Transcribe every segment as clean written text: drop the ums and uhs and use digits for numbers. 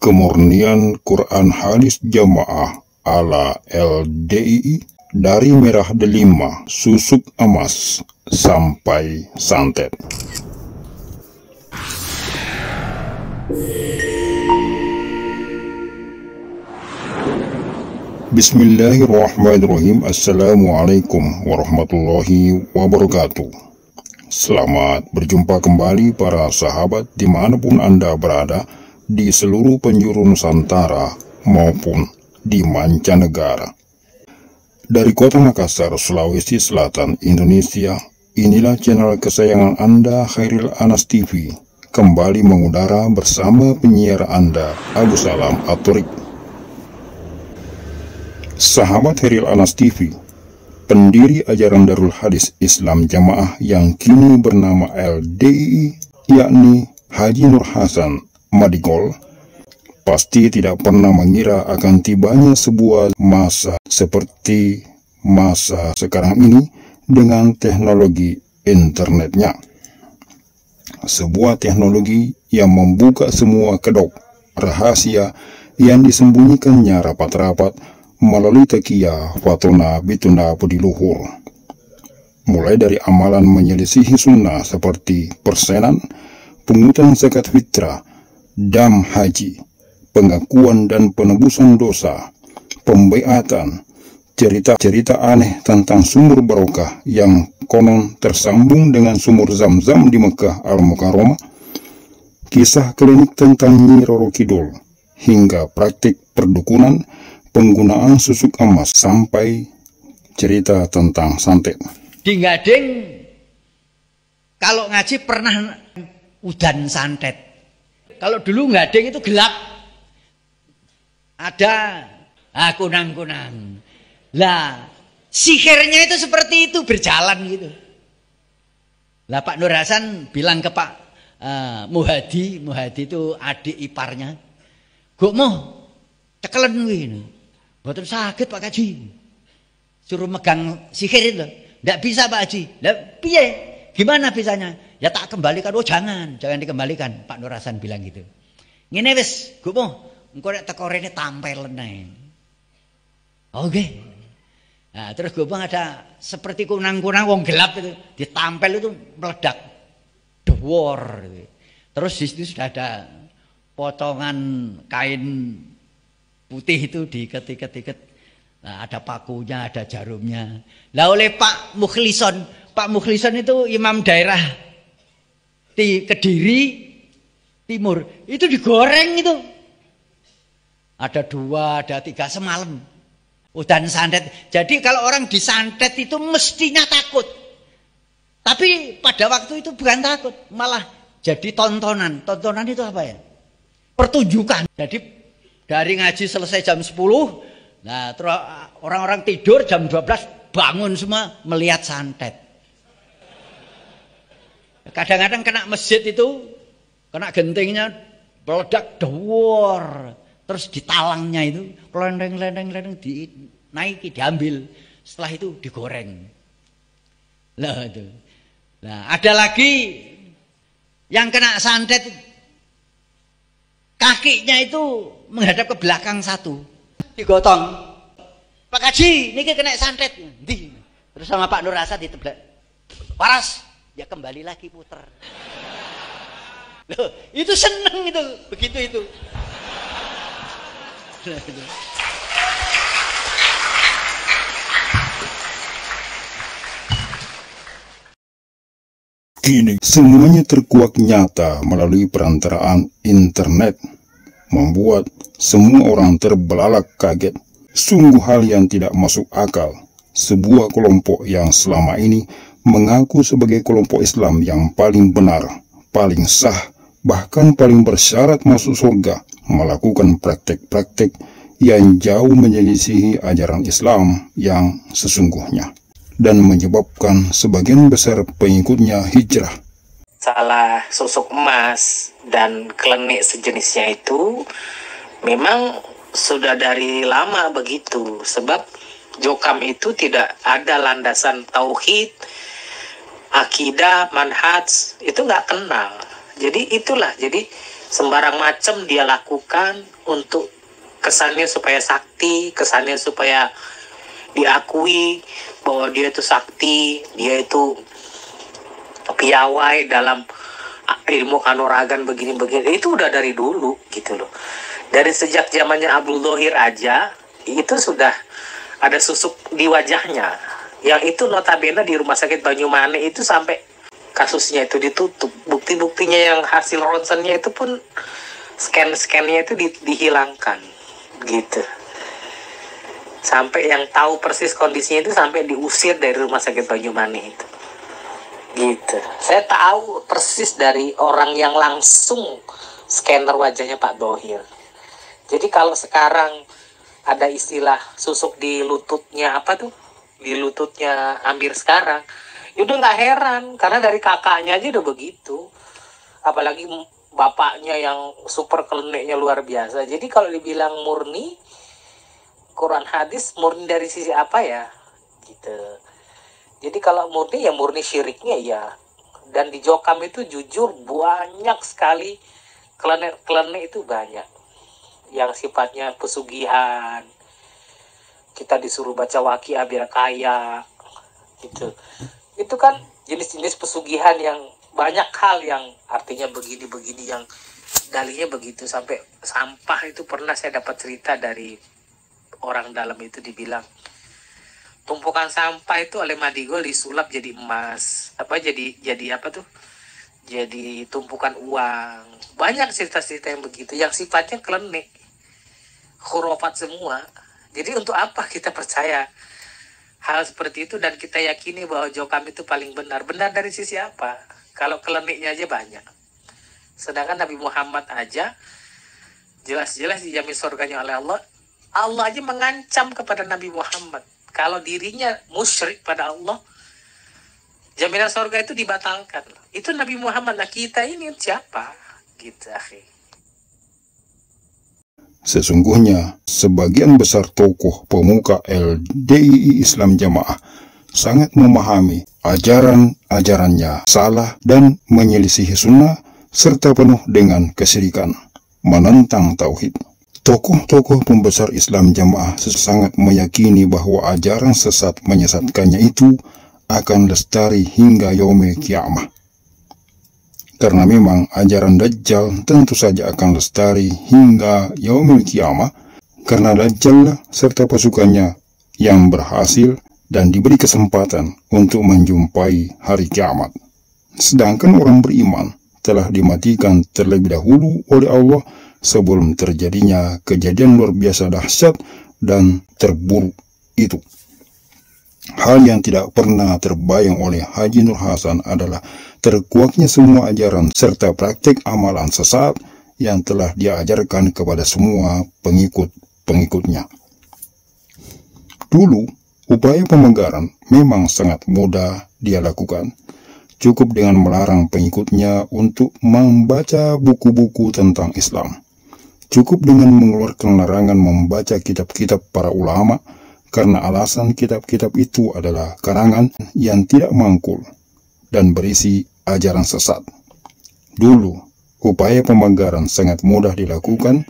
Kemurnian Quran Hadis Jamaah ala LDII dari merah delima, susuk emas, sampai santet. Bismillahirrahmanirrahim. Assalamualaikum warahmatullahi wabarakatuh. Selamat berjumpa kembali para sahabat dimanapun Anda berada di seluruh penjuru Nusantara maupun di mancanegara. Dari kota Makassar, Sulawesi Selatan, Indonesia, inilah channel kesayangan Anda, Khairil Anas TV, kembali mengudara bersama penyiar Anda, Abu Salam Atorik. Sahabat Khairil Anas TV, pendiri ajaran Darul Hadis Islam Jamaah yang kini bernama LDII, yakni Haji Nur Hasan Madigol, pasti tidak pernah mengira akan tibanya sebuah masa seperti masa sekarang ini dengan teknologi internetnya. Sebuah teknologi yang membuka semua kedok rahasia yang disembunyikannya rapat-rapat melalui takia fatona bituna pediluhur. Mulai dari amalan menyelisihi sunnah seperti persenan, pungutan zakat fitrah, dam haji, pengakuan dan penebusan dosa, pembaiatan, cerita-cerita aneh tentang sumur barokah yang konon tersambung dengan sumur Zam-Zam di Mekah Al-Mukarramah, kisah klinik tentang Nyi Roro Kidul, hingga praktik perdukunan, penggunaan susuk emas, sampai cerita tentang santet. Di Gading, kalau ngaji pernah udan santet. Kalau dulu Gading itu gelap, ada kunang-kunang. Lah, sihirnya itu seperti itu, berjalan gitu. Lah Pak Nur Hasan bilang ke Pak Muhadi itu adik iparnya, "Guk moh, cekelen ini. Mboten sakit Pak Haji. Suruh megang sihir itu. Nggak bisa Pak Haji." Lah piye? Gimana bisanya? "Ya tak kembalikan." "Oh jangan dikembalikan." Pak Nur Hasan bilang gitu. "Ngene wis, Guk moh, engko nek teko rene tampelen ae." Oke. Nah, terus Gubang ada seperti kunang-kunang wong gelap itu, ditampel itu meledak dewor. Terus di situ sudah ada potongan kain putih itu diikat-ikat. Nah, ada pakunya, ada jarumnya. Lah oleh Pak Mukhlison itu imam daerah di Kediri Timur, itu digoreng itu. Ada 2, ada 3 semalam. Udan santet. Jadi kalau orang disantet itu mestinya takut. Tapi pada waktu itu bukan takut, malah jadi tontonan. Tontonan itu apa ya? Pertunjukan. Jadi dari ngaji selesai jam 10, nah terus orang-orang tidur jam 12 bangun semua melihat santet. Kadang-kadang kena masjid itu, kena gentingnya meledak dewor. Terus di talangnya itu lendeng dinaiki, diambil. Setelah itu digoreng. Lah itu. Nah, ada lagi yang kena santet, kakinya itu menghadap ke belakang satu, digotong. "Pak Haji, ini kena santet." Terus sama Pak Nur Hasan diteblak. "Waras." Ya kembali lagi puter. Loh, itu seneng itu, begitu itu. Kini semuanya terkuak nyata melalui perantaraan internet, membuat semua orang terbelalak kaget. Sungguh hal yang tidak masuk akal. Sebuah kelompok yang selama ini mengaku sebagai kelompok Islam yang paling benar, paling sah, bahkan paling bersyarat masuk surga, melakukan praktek-praktek yang jauh menyelisihi ajaran Islam yang sesungguhnya, dan menyebabkan sebagian besar pengikutnya hijrah. Salah susuk emas dan klenik sejenisnya itu memang sudah dari lama begitu, sebab Jokam itu tidak ada landasan tauhid, akidah, manhaj, itu nggak kenal. Jadi itulah, jadi sembarang macam dia lakukan untuk kesannya supaya sakti, kesannya supaya diakui bahwa dia itu sakti, dia itu piawai dalam ilmu kanuragan begini-begini. Itu udah dari dulu gitu loh. Dari sejak zamannya Abdul Dhohir aja itu sudah ada susuk di wajahnya. Yang itu notabene di rumah sakit Banyumane itu sampai kasusnya itu ditutup. Bukti-buktinya yang hasil ronsennya itu pun scan-scannya itu dihilangkan gitu. Sampai yang tahu persis kondisinya itu sampai diusir dari rumah sakit Banyumane itu. Gitu. Saya tahu persis dari orang yang langsung scanner wajahnya Pak Dhohir. Jadi kalau sekarang ada istilah susuk di lututnya apa tuh? Di lututnya Amir sekarang, ya udah nggak heran karena dari kakaknya aja udah begitu. Apalagi bapaknya yang super kliniknya luar biasa. Jadi kalau dibilang murni Quran hadis, murni dari sisi apa ya? Gitu. Jadi kalau murni ya murni syiriknya ya. Dan di Jokam itu jujur banyak sekali klinik itu banyak. Yang sifatnya pesugihan. Kita disuruh baca waqiah biar kaya. Gitu. Itu kan jenis-jenis pesugihan yang banyak hal yang artinya begini-begini yang dalihnya begitu. Sampai sampah itu pernah saya dapat cerita dari orang dalam itu dibilang tumpukan sampah itu oleh Madigol disulap jadi emas, jadi apa tuh, jadi tumpukan uang. Banyak cerita-cerita yang begitu yang sifatnya klinik, khurafat semua. Jadi untuk apa kita percaya hal seperti itu dan kita yakini bahwa Jokam itu paling benar? Benar dari sisi apa? Kalau kliniknya aja banyak, sedangkan Nabi Muhammad aja jelas-jelas dijamin surganya oleh Allah. Allah aja mengancam kepada Nabi Muhammad kalau dirinya musyrik pada Allah, jaminan surga itu dibatalkan. Itu Nabi Muhammad. Nah kita ini siapa? Gitu, akhi. Sesungguhnya sebagian besar tokoh pemuka LDII Islam Jamaah sangat memahami ajaran-ajarannya salah dan menyelisihi sunnah serta penuh dengan kesyirikan, menentang tauhid. Tokoh-tokoh pembesar Islam Jamaah sangat meyakini bahwa ajaran sesat menyesatkannya itu akan lestari hingga yaumil kiamah. Karena memang ajaran Dajjal tentu saja akan lestari hingga yaumil kiamah, karena Dajjal serta pasukannya yang berhasil dan diberi kesempatan untuk menjumpai hari kiamat. Sedangkan orang beriman telah dimatikan terlebih dahulu oleh Allah sebelum terjadinya kejadian luar biasa dahsyat dan terburuk itu. Hal yang tidak pernah terbayang oleh Haji Nur Hasan adalah terkuaknya semua ajaran serta praktik amalan sesat yang telah diajarkan kepada semua pengikut-pengikutnya. Dulu, upaya pemegaran memang sangat mudah dia lakukan. Cukup dengan melarang pengikutnya untuk membaca buku-buku tentang Islam. Cukup dengan mengeluarkan larangan membaca kitab-kitab para ulama, karena alasan kitab-kitab itu adalah karangan yang tidak mangkul dan berisi ajaran sesat. Dulu, upaya pemegaran sangat mudah dilakukan.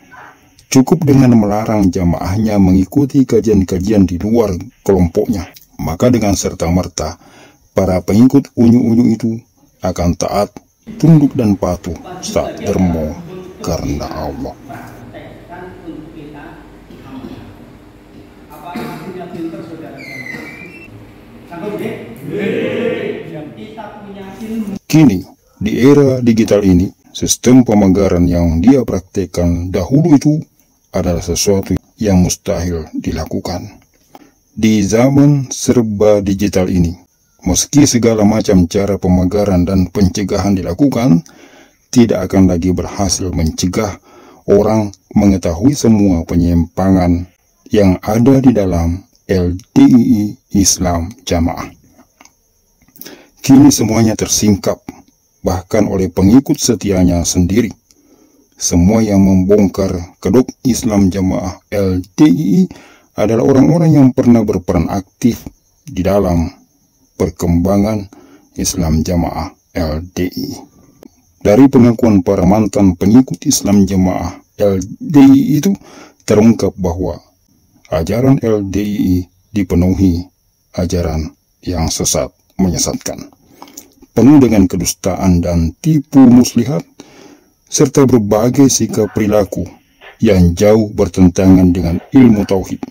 Cukup dengan melarang jamaahnya mengikuti kajian-kajian di luar kelompoknya. Maka dengan serta-merta, para pengikut unyu-unyu itu akan taat, tunduk dan patuh saat dermo karena Allah. Kini, di era digital ini, sistem pemegaran yang dia praktekkan dahulu itu adalah sesuatu yang mustahil dilakukan. Di zaman serba digital ini, meski segala macam cara pemegaran dan pencegahan dilakukan, tidak akan lagi berhasil mencegah orang mengetahui semua penyimpangan yang ada di dalam LDII Islam Jamaah. Kini semuanya tersingkap, bahkan oleh pengikut setianya sendiri. Semua yang membongkar kedok Islam Jamaah LDII adalah orang-orang yang pernah berperan aktif di dalam perkembangan Islam Jamaah LDII. Dari pengakuan para mantan pengikut Islam Jamaah LDII itu terungkap bahwa ajaran LDII dipenuhi ajaran yang sesat menyesatkan, penuh dengan kedustaan dan tipu muslihat, serta berbagai sikap perilaku yang jauh bertentangan dengan ilmu tauhid.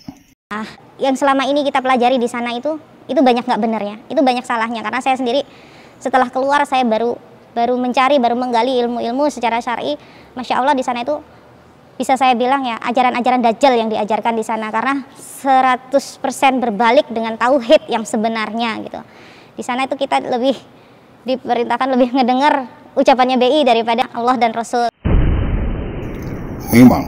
Yang selama ini kita pelajari di sana itu banyak nggak benernya, itu banyak salahnya. Karena saya sendiri setelah keluar saya baru mencari, baru menggali ilmu-ilmu secara syar'i. Masya Allah di sana itu bisa saya bilang ya ajaran-ajaran dajjal yang diajarkan di sana, karena 100% berbalik dengan tauhid yang sebenarnya gitu. Di sana itu kita lebih diperintahkan lebih ngedengar ucapannya BI daripada Allah dan Rasul. Memang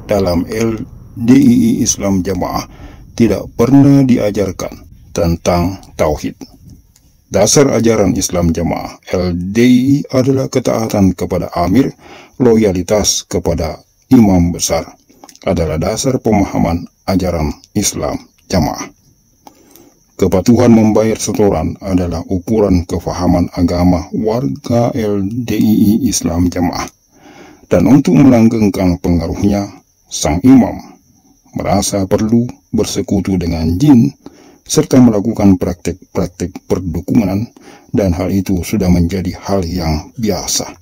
dalam LDII Islam Jamaah tidak pernah diajarkan tentang tauhid. Dasar ajaran Islam Jamaah LDII adalah ketaatan kepada amir, loyalitas kepada imam besar adalah dasar pemahaman ajaran Islam Jamaah. Kepatuhan membayar setoran adalah ukuran kefahaman agama warga LDII Islam Jamaah. Dan untuk melanggengkan pengaruhnya, sang imam merasa perlu bersekutu dengan jin serta melakukan praktek-praktek perdukunan, dan hal itu sudah menjadi hal yang biasa.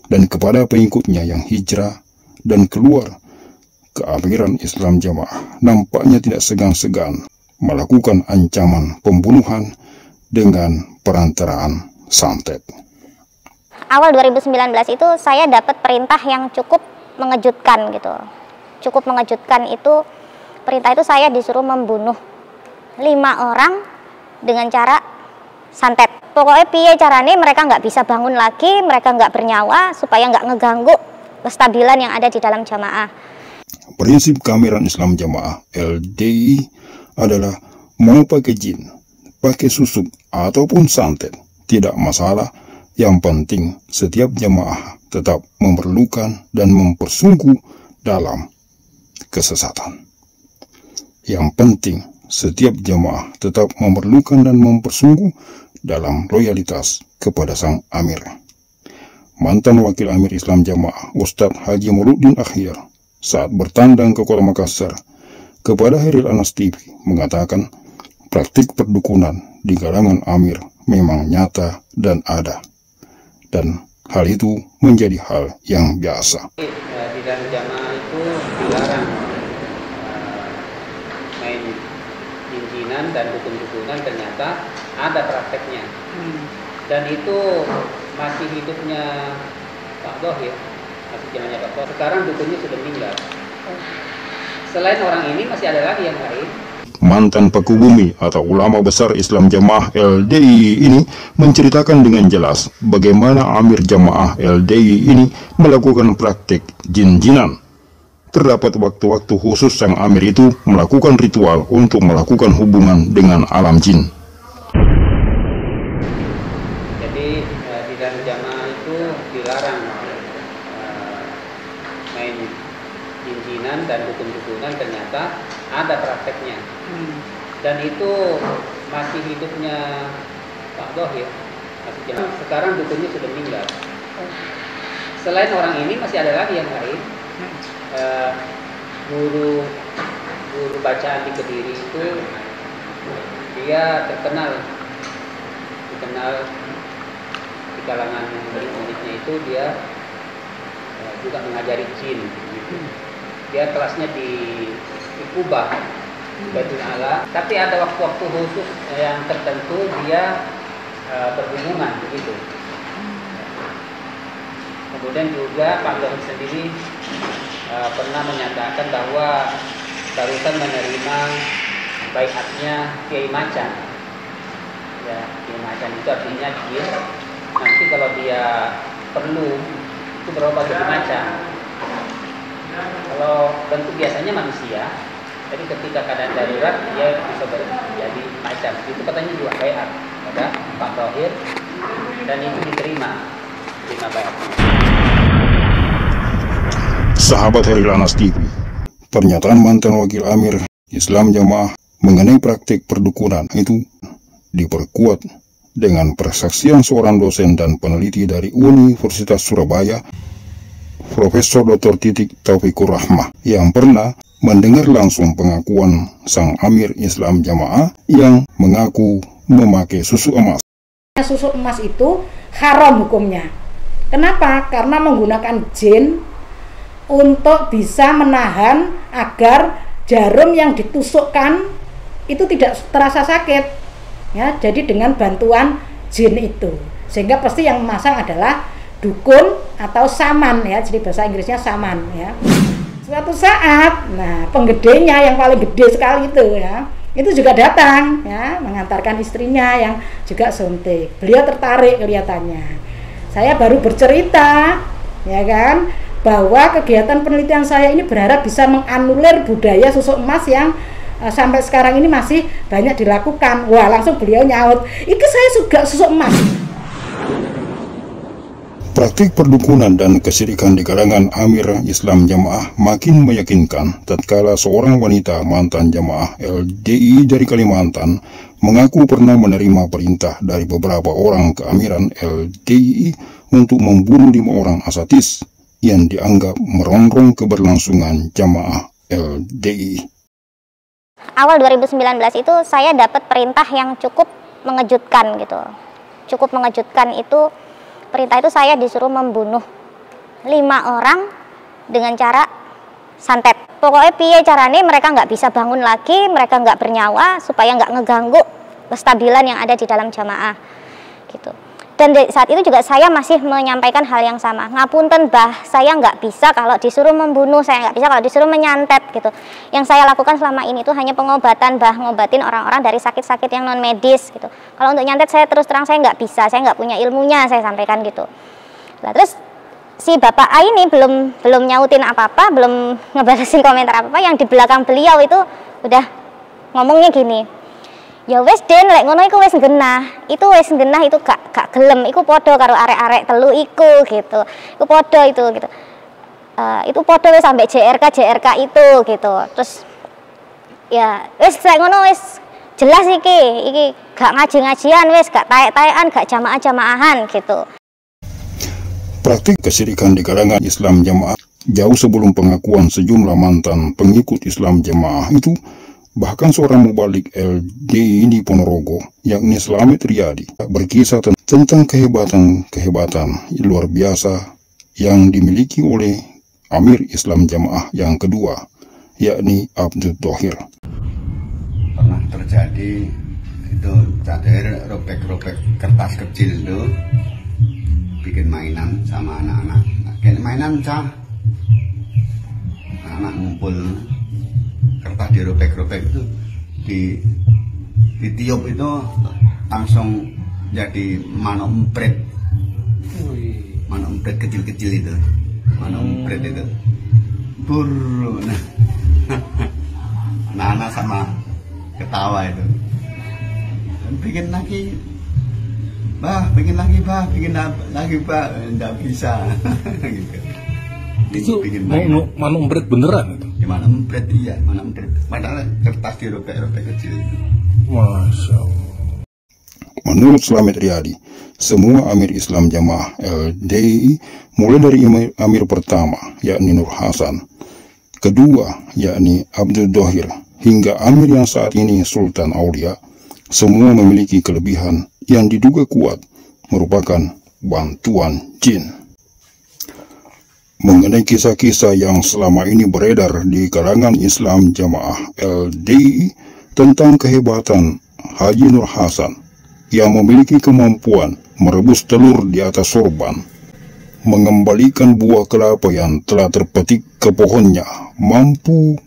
Dan kepada pengikutnya yang hijrah dan keluar ke aliran Islam Jamaah, nampaknya tidak segan-segan melakukan ancaman pembunuhan dengan perantaraan santet. Awal 2019 itu saya dapat perintah yang cukup mengejutkan gitu. Cukup mengejutkan itu, perintah itu saya disuruh membunuh 5 orang dengan cara santet. Pokoknya piye caranya mereka nggak bisa bangun lagi, mereka nggak bernyawa, supaya nggak ngeganggu kestabilan yang ada di dalam jamaah. Prinsip keamiran Islam Jamaah LDII adalah mau pakai jin, pakai susuk, ataupun santet, tidak masalah. Yang penting setiap jamaah tetap memerlukan dan mempersungguh dalam kesesatan. Yang penting setiap jamaah tetap memerlukan dan mempersungguh dalam loyalitas kepada sang amir. Mantan Wakil Amir Islam Jamaah Ustadz Haji Mauluddin Akhir saat bertandang ke Kota Makassar kepada Hairil Anas TV mengatakan praktik perdukunan di kalangan amir memang nyata dan ada, dan hal itu menjadi hal yang biasa. Di dalam jamaah itu dilarang main jin-jinan dan dukun-dukunan, ternyata ada prakteknya. Dan itu masih hidupnya Pak Dohir, masih zamannya Pak Dohir. Sekarang dukunnya sudah meninggal. Selain orang ini masih ada lagi yang lain. Mantan Paku Bumi atau ulama besar Islam Jamaah LDII ini menceritakan dengan jelas bagaimana amir jamaah LDII ini melakukan praktik jin-jinan. Terdapat waktu-waktu khusus sang amir itu melakukan ritual untuk melakukan hubungan dengan alam jin. Jadi di dalam jamaah itu dilarang main jin-jinan dan dukun-dukunan, ternyata ada prakteknya. Dan itu masih hidupnya Pak Dohir, sekarang dukunnya sudah meninggal. Selain orang ini masih ada lagi yang lain. Guru bacaan di Kediri itu dia terkenal di kalangan murid-muridnya itu. Dia juga mengajari jin gitu. Dia kelasnya di Kubah, Baitul Ala, tapi ada waktu-waktu khusus yang tertentu dia berhubungan begitu. Kemudian juga Pak Dohir sendiri pernah menyatakan bahwa barusan menerima baiatnya Kiai Macan. Ya, Kiai Macan itu artinya jin. Nanti kalau dia perlu itu berubah jadi macan. Kalau bentuk biasanya manusia, jadi ketika keadaan darurat dia bisa jadi macan. Itu katanya juga baiat pada Pak Dohir, dan itu diterima baiatnya. Sahabat Hairil Anas TV, pernyataan mantan Wakil Amir Islam Jamaah mengenai praktik perdukunan itu diperkuat dengan persaksian seorang dosen dan peneliti dari Universitas Surabaya, Profesor Dr. Titik Taufikur Rahmah, yang pernah mendengar langsung pengakuan sang Amir Islam Jamaah yang mengaku memakai susu emas. Susu emas itu haram hukumnya. Kenapa? Karena menggunakan jin untuk bisa menahan agar jarum yang ditusukkan itu tidak terasa sakit. Ya, jadi dengan bantuan jin itu. Sehingga pasti yang memasang adalah dukun atau saman ya. Jadi bahasa Inggrisnya saman ya. Suatu saat, nah penggedenya yang paling gede sekali itu ya, itu juga datang ya, mengantarkan istrinya yang juga suntik. Beliau tertarik kelihatannya. Saya baru bercerita ya kan, bahwa kegiatan penelitian saya ini berharap bisa menganulir budaya susu emas yang sampai sekarang ini masih banyak dilakukan. Wah, langsung beliau nyaut, "Iki saya juga susu emas." Praktik perdukunan dan kesyirikan di kalangan Amir Islam Jamaah makin meyakinkan tatkala seorang wanita mantan jamaah LDI dari Kalimantan mengaku pernah menerima perintah dari beberapa orang keamiran LDI untuk membunuh 5 orang asatis yang dianggap merongrong keberlangsungan jamaah LDI. Awal 2019 itu saya dapat perintah yang cukup mengejutkan gitu. Cukup mengejutkan itu, perintah itu saya disuruh membunuh 5 orang dengan cara santet. Pokoknya piye caranya mereka nggak bisa bangun lagi, mereka nggak bernyawa, supaya nggak ngeganggu kestabilan yang ada di dalam jamaah gitu. Dan saat itu juga saya masih menyampaikan hal yang sama. Ngapunten Mbah, saya nggak bisa kalau disuruh membunuh, saya nggak bisa kalau disuruh menyantet gitu. Yang saya lakukan selama ini itu hanya pengobatan, Mbah, ngobatin orang-orang dari sakit-sakit yang non medis gitu. Kalau untuk nyantet saya terus terang saya nggak bisa, saya nggak punya ilmunya, saya sampaikan gitu. Nah, terus si Bapak A ini belum nyautin apa-apa, belum ngebalesin komentar apa-apa. Yang di belakang beliau itu udah ngomongnya gini, "Ya wes Den, lek ngono iku wes genah. Itu wes genah itu gak gelem. Iku podo karo arek-arek telu iku gitu. Iku podo itu gitu. Itu podo wes sampai JRK itu gitu." Terus ya wes lek ngono wes jelas iki gak ngaji-ngajian wes, gak taek-taekan, gak jamaah-jamaahan gitu. Praktik kesyirikan di kalangan Islam Jamaah jauh sebelum pengakuan sejumlah mantan pengikut Islam Jamaah itu. Bahkan seorang mubalik LDI di Ponorogo, yakni Slamet Riyadi, berkisah tentang kehebatan luar biasa yang dimiliki oleh Amir Islam Jamaah yang kedua, yakni Abdul Thohir. Pernah terjadi itu cader robek-robek kertas kecil itu, bikin mainan sama anak-anak. Kayak mainan cah, anak ngumpul kertas dirobek-robek itu, ditiup itu langsung jadi manuk empret. Manuk empret kecil-kecil itu, manuk empret itu buru. Nah, anak sama ketawa itu, bikin lagi bah, bikin lagi bah, enggak bisa. Gitu. Itu manuk empret beneran itu? Ya, manuk empret, iya, manuk empret. Padahal kertas dirobek-robek kecil itu. Masya Allah. Menurut Slamet Riyadi, semua Amir Islam Jamaah LDI, mulai dari Amir pertama, yakni Nur Hasan, kedua, yakni Abdul Thohir, hingga Amir yang saat ini Sultan Aulia, semua memiliki kelebihan yang diduga kuat merupakan bantuan jin. Mengenai kisah-kisah yang selama ini beredar di kalangan Islam Jamaah LDI tentang kehebatan Haji Nur Hasan yang memiliki kemampuan merebus telur di atas sorban, mengembalikan buah kelapa yang telah terpetik ke pohonnya, mampu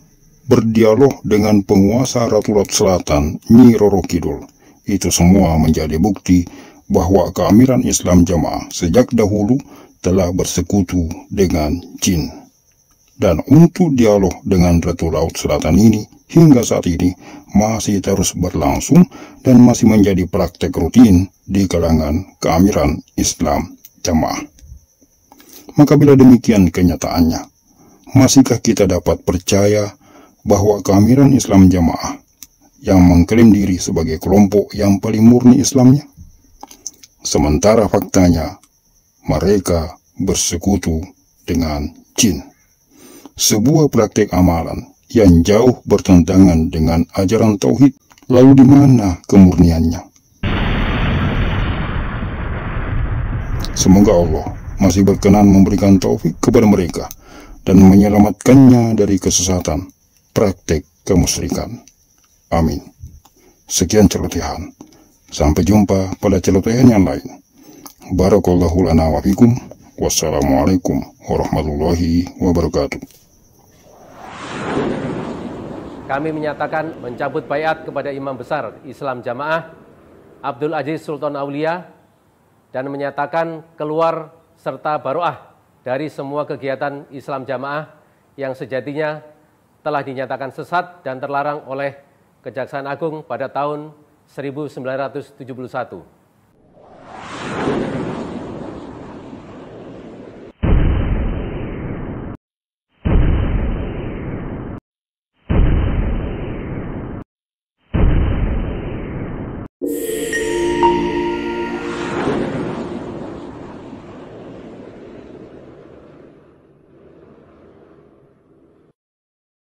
berdialog dengan penguasa Ratu Laut Selatan Nyi Roro Kidul. Itu semua menjadi bukti bahwa keamiran Islam Jamaah sejak dahulu telah bersekutu dengan jin. Dan untuk dialog dengan Ratu Laut Selatan ini hingga saat ini masih terus berlangsung dan masih menjadi praktek rutin di kalangan keamiran Islam Jamaah. Maka bila demikian kenyataannya, masihkah kita dapat percaya bahwa keamiran Islam Jamaah yang mengklaim diri sebagai kelompok yang paling murni Islamnya sementara faktanya mereka bersekutu dengan jin. Sebuah praktek amalan yang jauh bertentangan dengan ajaran tauhid. Lalu di mana kemurniannya? Semoga Allah masih berkenan memberikan taufik kepada mereka dan menyelamatkannya dari kesesatan praktek kemusyrikan. Amin. Sekian celotehan. Sampai jumpa pada celotehan yang lain. Barakallahu lana wa fikum. Wassalamualaikum warahmatullahi wabarakatuh. Kami menyatakan mencabut baiat kepada Imam Besar Islam Jamaah Abdul Aziz Sultan Aulia dan menyatakan keluar serta baroah dari semua kegiatan Islam Jamaah yang sejatinya telah dinyatakan sesat dan terlarang oleh Kejaksaan Agung pada tahun 1971.